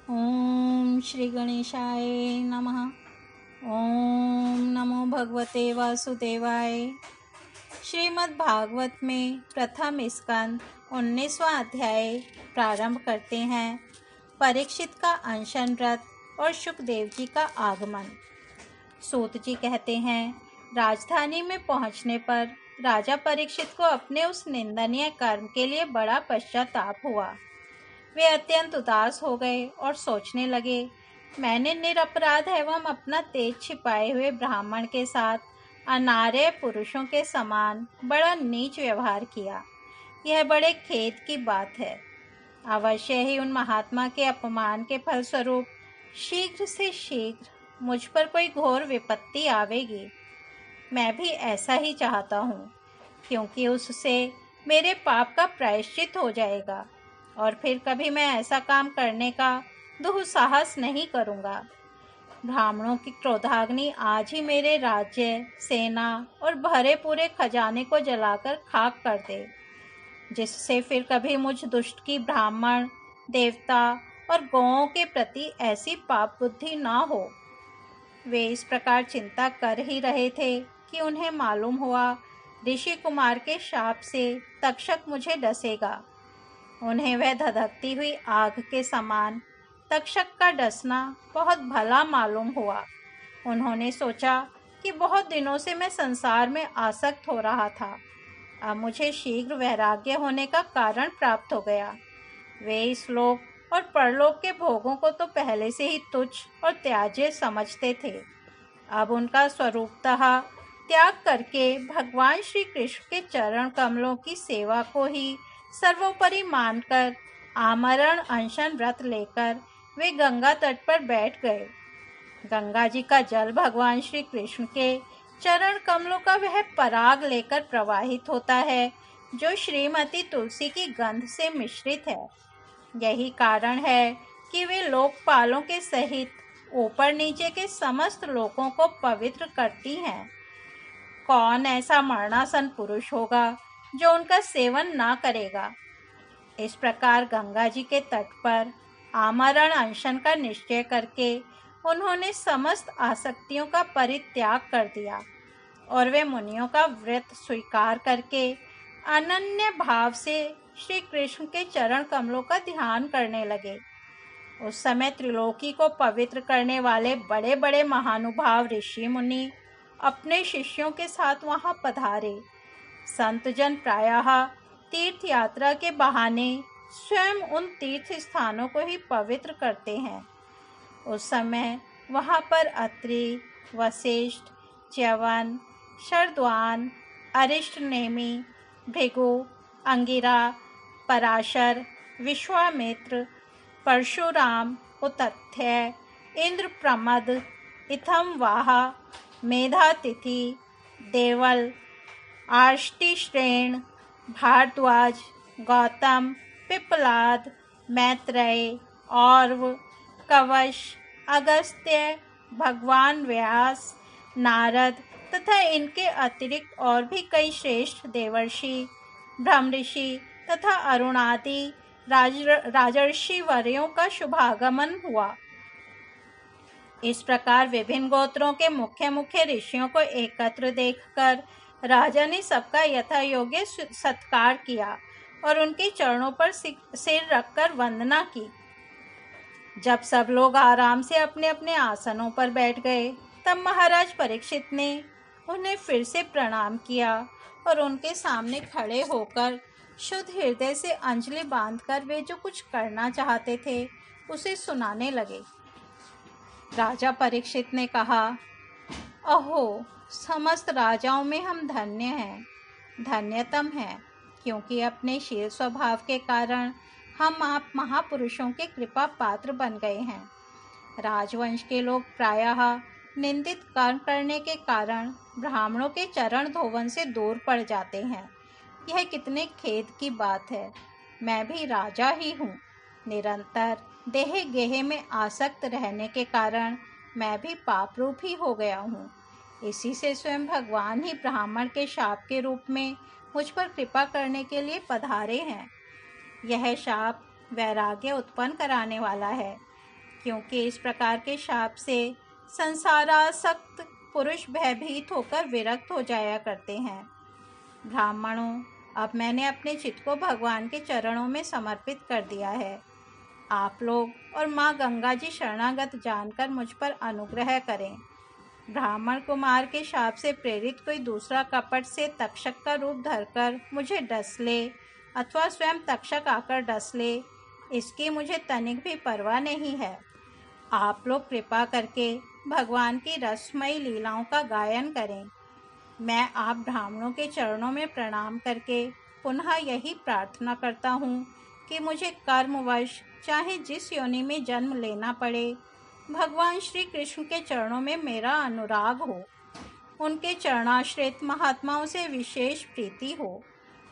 ओम श्री गणेशाय नमः। ओम नमो भगवते वासुदेवाय। श्रीमद् भागवत में प्रथम स्कंद 19वां अध्याय प्रारंभ करते हैं। परीक्षित का अनशन व्रत और सुखदेव जी का आगमन। सूत जी कहते हैं, राजधानी में पहुंचने पर राजा परीक्षित को अपने उस निंदनीय कर्म के लिए बड़ा पश्चाताप हुआ। वे अत्यंत उदास हो गए और सोचने लगे, मैंने निरपराध एवं अपना तेज छिपाए हुए ब्राह्मण के साथ अनार्य पुरुषों के समान बड़ा नीच व्यवहार किया। यह बड़े खेद की बात है। अवश्य ही उन महात्मा के अपमान के फलस्वरूप शीघ्र से शीघ्र मुझ पर कोई घोर विपत्ति आवेगी। मैं भी ऐसा ही चाहता हूँ, क्योंकि उससे मेरे पाप का प्रायश्चित हो जाएगा और फिर कभी मैं ऐसा काम करने का दुस्साहस नहीं करूँगा। ब्राह्मणों की क्रोधाग्नि आज ही मेरे राज्य, सेना और भरे पूरे खजाने को जलाकर खाक कर दे, जिससे फिर कभी मुझ दुष्ट की ब्राह्मण, देवता और गौओं के प्रति ऐसी पाप बुद्धि ना हो। वे इस प्रकार चिंता कर ही रहे थे कि उन्हें मालूम हुआ ऋषि कुमार के शाप से तक्षक मुझे डसेगा। उन्हें वह धधकती हुई आग के समान तक्षक का डसना बहुत भला मालूम हुआ। उन्होंने सोचा कि बहुत दिनों से मैं संसार में आसक्त हो रहा था, अब मुझे शीघ्र वैराग्य होने का कारण प्राप्त हो गया। वे इस लोक और परलोक के भोगों को तो पहले से ही तुच्छ और त्याज्य समझते थे। अब उनका स्वरूपतः त्याग करके भगवान श्री कृष्ण के चरण कमलों की सेवा को ही सर्वोपरि मानकर आमरण अनशन व्रत लेकर वे गंगा तट पर बैठ गए। गंगा जी का जल भगवान श्री कृष्ण के चरण कमलों का वह पराग लेकर प्रवाहित होता है, जो श्रीमती तुलसी की गंध से मिश्रित है। यही कारण है कि वे लोकपालों के सहित ऊपर नीचे के समस्त लोकों को पवित्र करती हैं। कौन ऐसा मरणासन पुरुष होगा जो उनका सेवन ना करेगा। इस प्रकार गंगा जी के तट पर आमरण अनशन का निश्चय करके उन्होंने समस्त आसक्तियों का परित्याग कर दिया और वे मुनियों का व्रत स्वीकार करके अनन्य भाव से श्री कृष्ण के चरण कमलों का ध्यान करने लगे। उस समय त्रिलोकी को पवित्र करने वाले बड़े बड़े महानुभाव ऋषि मुनि अपने शिष्यों के साथ वहां पधारे। संतजन प्रायः तीर्थ यात्रा के बहाने स्वयं उन तीर्थ स्थानों को ही पवित्र करते हैं। उस समय वहां पर अत्रि, वशिष्ठ, च्यवन, शरद्वान, अरिष्टनेमि, भृगु, अंगिरा, पराशर, विश्वामित्र, परशुराम, उतथ्य, इंद्रप्रमद, इथमवाहा, मेधातिथि, देवल, आर्ष्टिश्रेण, भारद्वाज, गौतम, पिप्पलाद, मैत्रेय, और्व, कवश, अगस्त्य, भगवान व्यास, नारद तथा इनके अतिरिक्त और भी कई श्रेष्ठ देवर्षि, ब्रह्मऋषि तथा अरुणादि राजर्षि वर्यों का शुभागमन हुआ। इस प्रकार विभिन्न गोत्रों के मुख्य मुख्य ऋषियों को एकत्र देखकर राजा ने सबका यथा योग्य सत्कार किया और उनके चरणों पर सिर रखकर वंदना की। जब सब लोग आराम से अपने अपने आसनों पर बैठ गए, तब महाराज परीक्षित ने उन्हें फिर से प्रणाम किया और उनके सामने खड़े होकर शुद्ध हृदय से अंजलि बांधकर वे जो कुछ करना चाहते थे उसे सुनाने लगे। राजा परीक्षित ने कहा, अहो, समस्त राजाओं में हम धन्य हैं, धन्यतम हैं, क्योंकि अपने शील स्वभाव के कारण हम आप महापुरुषों के कृपा पात्र बन गए हैं। राजवंश के लोग प्रायः निंदित कर्म करने के कारण ब्राह्मणों के चरण धोवन से दूर पड़ जाते हैं। यह कितने खेद की बात है। मैं भी राजा ही हूँ। निरंतर देह गेह में आसक्त रहने के कारण मैं भी पाप रूप ही हो गया हूँ। इसी से स्वयं भगवान ही ब्राह्मण के शाप के रूप में मुझ पर कृपा करने के लिए पधारे हैं। यह शाप वैराग्य उत्पन्न कराने वाला है। क्योंकि इस प्रकार के शाप से संसारासक्त पुरुष भयभीत होकर विरक्त हो जाया करते हैं। ब्राह्मणों, अब मैंने अपने चित्त को भगवान के चरणों में समर्पित कर दिया है। आप लोग और माँ गंगा जी शरणागत जानकर मुझ पर अनुग्रह करें। ब्राह्मण कुमार के शाप से प्रेरित कोई दूसरा कपट से तक्षक का रूप धरकर मुझे डस ले अथवा स्वयं तक्षक आकर डस ले, इसकी मुझे तनिक भी परवाह नहीं है। आप लोग कृपा करके भगवान की रसमयी लीलाओं का गायन करें। मैं आप ब्राह्मणों के चरणों में प्रणाम करके पुनः यही प्रार्थना करता हूँ कि मुझे कर्मवश चाहे जिस योनि में जन्म लेना पड़े, भगवान श्री कृष्ण के चरणों में मेरा अनुराग हो, उनके चरणाश्रित महात्माओं से विशेष प्रीति हो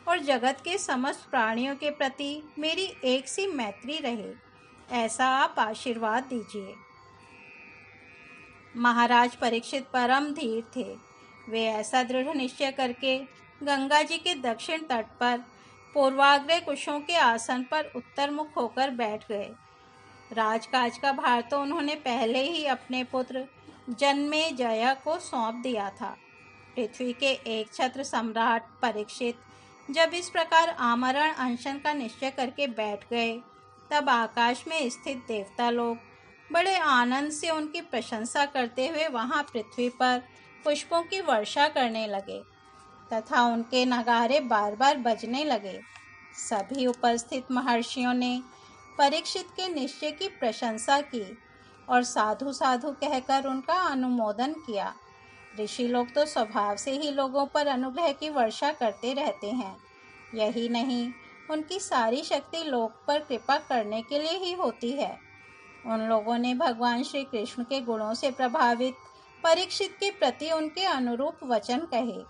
और जगत के समस्त प्राणियों के प्रति मेरी एक सी मैत्री रहे, ऐसा आप आशीर्वाद दीजिए। महाराज परीक्षित परम धीर थे। वे ऐसा दृढ़ निश्चय करके गंगा जी के दक्षिण तट पर पूर्वाग्रह कुशों के आसन पर उत्तर मुख होकर बैठ गए। राजकाज का भार तो उन्होंने पहले ही अपने पुत्र जन्मेजय को सौंप दिया था। पृथ्वी के एक छत्र सम्राट परीक्षित जब इस प्रकार आमरण अनशन का निश्चय करके बैठ गए, तब आकाश में स्थित देवता लोग बड़े आनंद से उनकी प्रशंसा करते हुए वहां पृथ्वी पर पुष्पों की वर्षा करने लगे तथा उनके नगारे बार बार बजने लगे। सभी उपस्थित महर्षियों ने परीक्षित के निश्चय की प्रशंसा की और साधु साधु कहकर उनका अनुमोदन किया। ऋषि लोग तो स्वभाव से ही लोगों पर अनुग्रह की वर्षा करते रहते हैं। यही नहीं, उनकी सारी शक्ति लोक पर कृपा करने के लिए ही होती है। उन लोगों ने भगवान श्री कृष्ण के गुणों से प्रभावित परीक्षित के प्रति उनके अनुरूप वचन कहे।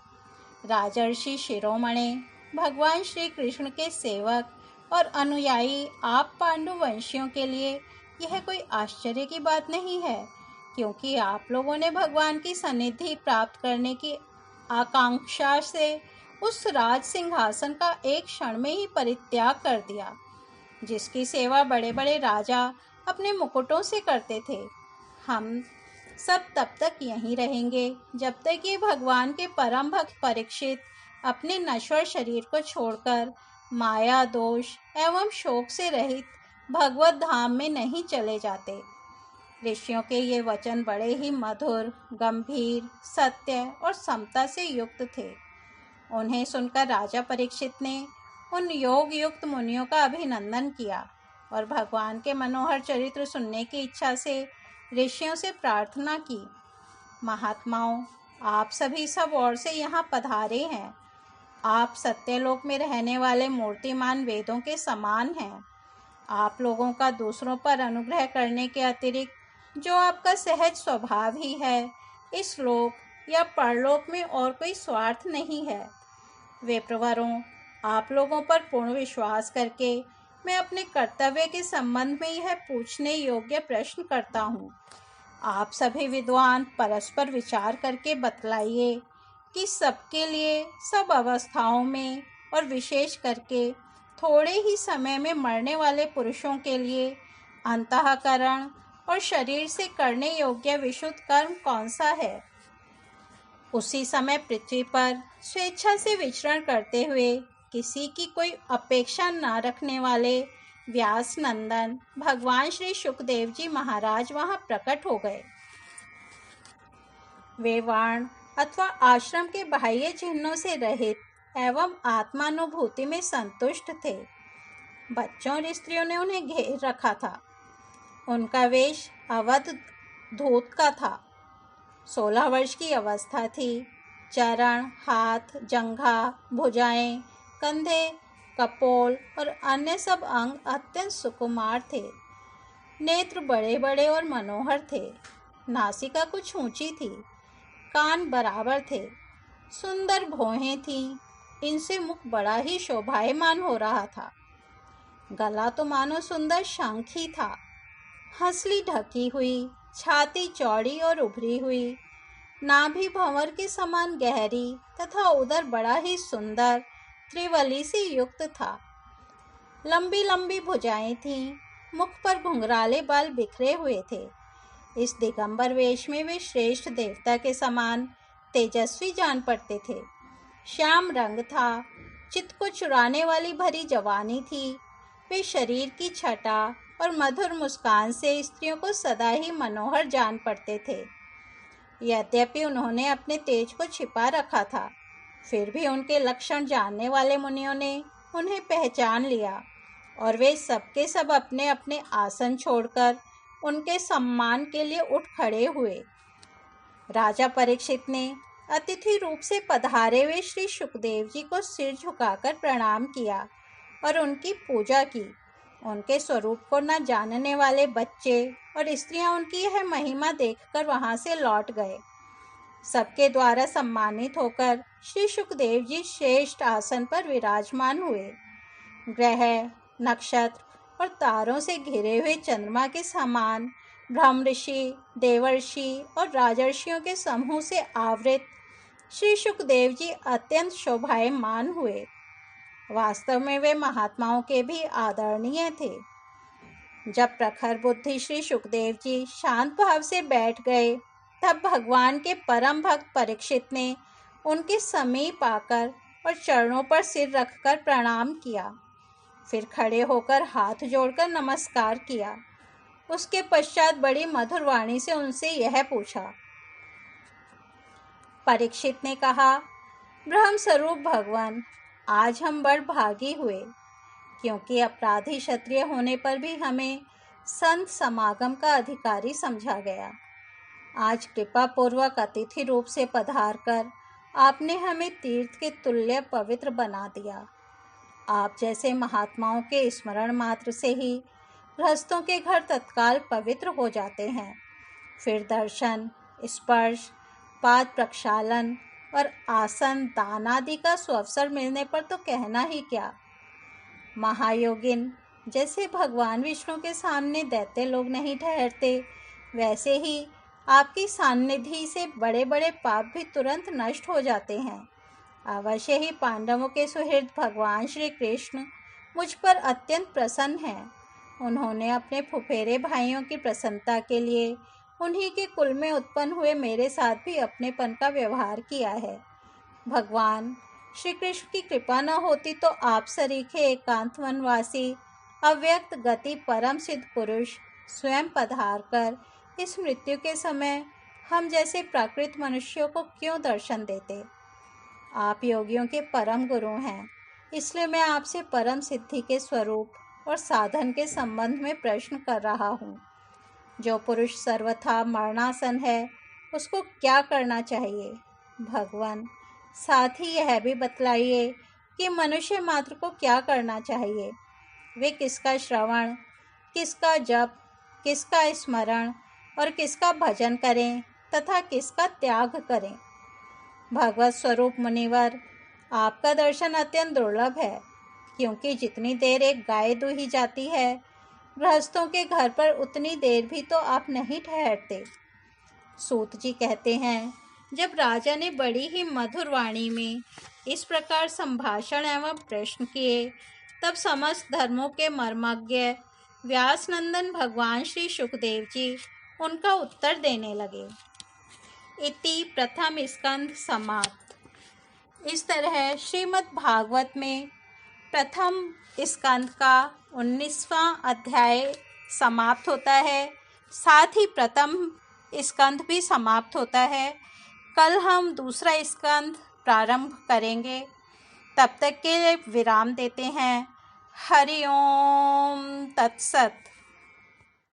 राजर्षि शिरोमणि, भगवान श्री कृष्ण के सेवक और अनुयायी आप पांडुवंशियों के लिए यह कोई आश्चर्य की बात नहीं है, क्योंकि आप लोगों ने भगवान की सन्निधि प्राप्त करने की आकांक्षा से उस राज सिंहासन का एक क्षण में ही परित्याग कर दिया, जिसकी सेवा बड़े बड़े राजा अपने मुकुटों से करते थे। हम सब तब तक यहीं रहेंगे जब तक ये भगवान के परम भक्त परीक्षित अपने नश्वर शरीर को छोड़कर माया दोष एवं शोक से रहित भगवत धाम में नहीं चले जाते। ऋषियों के ये वचन बड़े ही मधुर, गंभीर, सत्य और समता से युक्त थे। उन्हें सुनकर राजा परीक्षित ने उन योग युक्त मुनियों का अभिनंदन किया और भगवान के मनोहर चरित्र सुनने की इच्छा से ऋषियों से प्रार्थना की। महात्माओं, आप सभी सब ओर से यहाँ पधारे हैं। आप सत्यलोक में रहने वाले मूर्तिमान वेदों के समान हैं। आप लोगों का दूसरों पर अनुग्रह करने के अतिरिक्त जो आपका सहज स्वभाव ही है, इस लोक या परलोक में और कोई स्वार्थ नहीं है। विप्रवरों, आप लोगों पर पूर्ण विश्वास करके मैं अपने कर्तव्य के संबंध में यह पूछने योग्य प्रश्न करता हूँ। आप सभी विद्वान परस्पर विचार करके बतलाइए कि सबके लिए सब अवस्थाओं में और विशेष करके थोड़े ही समय में मरने वाले पुरुषों के लिए अंतःकरण और शरीर से करने योग्य विशुद्ध कर्म कौन सा है। उसी समय पृथ्वी पर स्वेच्छा से विचरण करते हुए किसी की कोई अपेक्षा न रखने वाले व्यास नंदन भगवान श्री शुकदेव जी महाराज वहां प्रकट हो गए। वे वर्ण अथवा आश्रम के बाह्य चिन्हों से रहित एवं आत्मानुभूति में संतुष्ट थे। बच्चों और स्त्रियों ने उन्हें घेर रखा था। उनका वेश अवध धूत का था। 16 वर्ष की अवस्था थी। चरण, हाथ, जंघा, भुजाएं, कंधे, कपोल और अन्य सब अंग अत्यंत सुकुमार थे। नेत्र बड़े बड़े और मनोहर थे। नासिका कुछ ऊंची थी। कान बराबर थे। सुंदर भौहें थीं। इनसे मुख बड़ा ही शोभायमान हो रहा था। गला तो मानो सुंदर शंख ही था। हंसली ढकी हुई, छाती चौड़ी और उभरी हुई, नाभि भंवर के समान गहरी तथा उदर बड़ा ही सुंदर त्रिवली से युक्त था। लंबी लंबी भुजाएं थीं। मुख पर घुंघराले बाल बिखरे हुए थे। इस दिगंबर वेश में वे श्रेष्ठ देवता के समान तेजस्वी जान पड़ते थे। श्याम रंग था, चित्त को चुराने वाली भरी जवानी थी। वे शरीर की छटा और मधुर मुस्कान से स्त्रियों को सदा ही मनोहर जान पड़ते थे। यद्यपि उन्होंने अपने तेज को छिपा रखा था, फिर भी उनके लक्षण जानने वाले मुनियों ने उन्हें पहचान लिया और वे सबके सब अपने अपने आसन छोड़कर उनके सम्मान के लिए उठ खड़े हुए। राजा परीक्षित ने अतिथि रूप से पधारे हुए श्री सुखदेव जी को सिर झुकाकर प्रणाम किया और उनकी पूजा की। उनके स्वरूप को न जानने वाले बच्चे और स्त्रियां उनकी यह महिमा देखकर वहां से लौट गए। सबके द्वारा सम्मानित होकर श्री सुखदेव जी श्रेष्ठ आसन पर विराजमान हुए। ग्रह, नक्षत्र और तारों से घिरे हुए चंद्रमा के समान ब्रह्मऋषि, देवर्षि और राजर्षियों के समूह से आवृत श्री सुखदेव जी अत्यंत शोभायमान हुए। वास्तव में वे महात्माओं के भी आदरणीय थे। जब प्रखर बुद्धि श्री सुखदेव जी शांत भाव से बैठ गए, तब भगवान के परम भक्त परीक्षित ने उनके समीप आकर और चरणों पर सिर रखकर प्रणाम किया। फिर खड़े होकर हाथ जोड़कर नमस्कार किया। उसके पश्चात बड़ी मधुर वाणी से उनसे यह पूछा। परीक्षित ने कहा, ब्रह्म स्वरूप भगवान, आज हम बड़ भागी हुए, क्योंकि अपराधी क्षत्रिय होने पर भी हमें संत समागम का अधिकारी समझा गया। आज कृपा पूर्वक अतिथि रूप से पधार कर आपने हमें तीर्थ के तुल्य पवित्र बना दिया। आप जैसे महात्माओं के स्मरण मात्र से ही गृहस्थों के घर तत्काल पवित्र हो जाते हैं। फिर दर्शन, स्पर्श, पाद प्रक्षालन और आसन दान आदि का सुअवसर मिलने पर तो कहना ही क्या। महायोगिन, जैसे भगवान विष्णु के सामने दैत्य लोग नहीं ठहरते, वैसे ही आपकी सान्निधि से बड़े बड़े पाप भी तुरंत नष्ट हो जाते हैं। अवश्य ही पांडवों के सुहृद भगवान श्री कृष्ण मुझ पर अत्यंत प्रसन्न हैं। उन्होंने अपने फुफेरे भाइयों की प्रसन्नता के लिए उन्हीं के कुल में उत्पन्न हुए मेरे साथ भी अपनेपन का व्यवहार किया है। भगवान श्री कृष्ण की कृपा न होती तो आप सरीखे एकांत वनवासी अव्यक्त गति परम सिद्ध पुरुष स्वयं पधार कर इस मृत्यु के समय हम जैसे प्राकृत मनुष्यों को क्यों दर्शन देते। आप योगियों के परम गुरु हैं, इसलिए मैं आपसे परम सिद्धि के स्वरूप और साधन के संबंध में प्रश्न कर रहा हूँ। जो पुरुष सर्वथा मरणासन है, उसको क्या करना चाहिए? भगवान, साथ ही यह भी बतलाइए कि मनुष्य मात्र को क्या करना चाहिए। वे किसका श्रवण, किसका जप, किसका स्मरण और किसका भजन करें तथा किसका त्याग करें। भगवत स्वरूप मुनिवर, आपका दर्शन अत्यंत दुर्लभ है, क्योंकि जितनी देर एक गाय दूही जाती है, गृहस्थों के घर पर उतनी देर भी तो आप नहीं ठहरते। सूत जी कहते हैं, जब राजा ने बड़ी ही मधुर वाणी में इस प्रकार संभाषण एवं प्रश्न किए, तब समस्त धर्मों के मर्मज्ञ व्यास नंदन भगवान श्री सुखदेव जी उनका उत्तर देने लगे। इति प्रथम स्कंध समाप्त। इस तरह श्रीमद् भागवत में प्रथम स्कंध का 19वां अध्याय समाप्त होता है। साथ ही प्रथम स्कंध भी समाप्त होता है। कल हम दूसरा स्कंध प्रारंभ करेंगे। तब तक के लिए विराम देते हैं। हरि ओम तत्सत।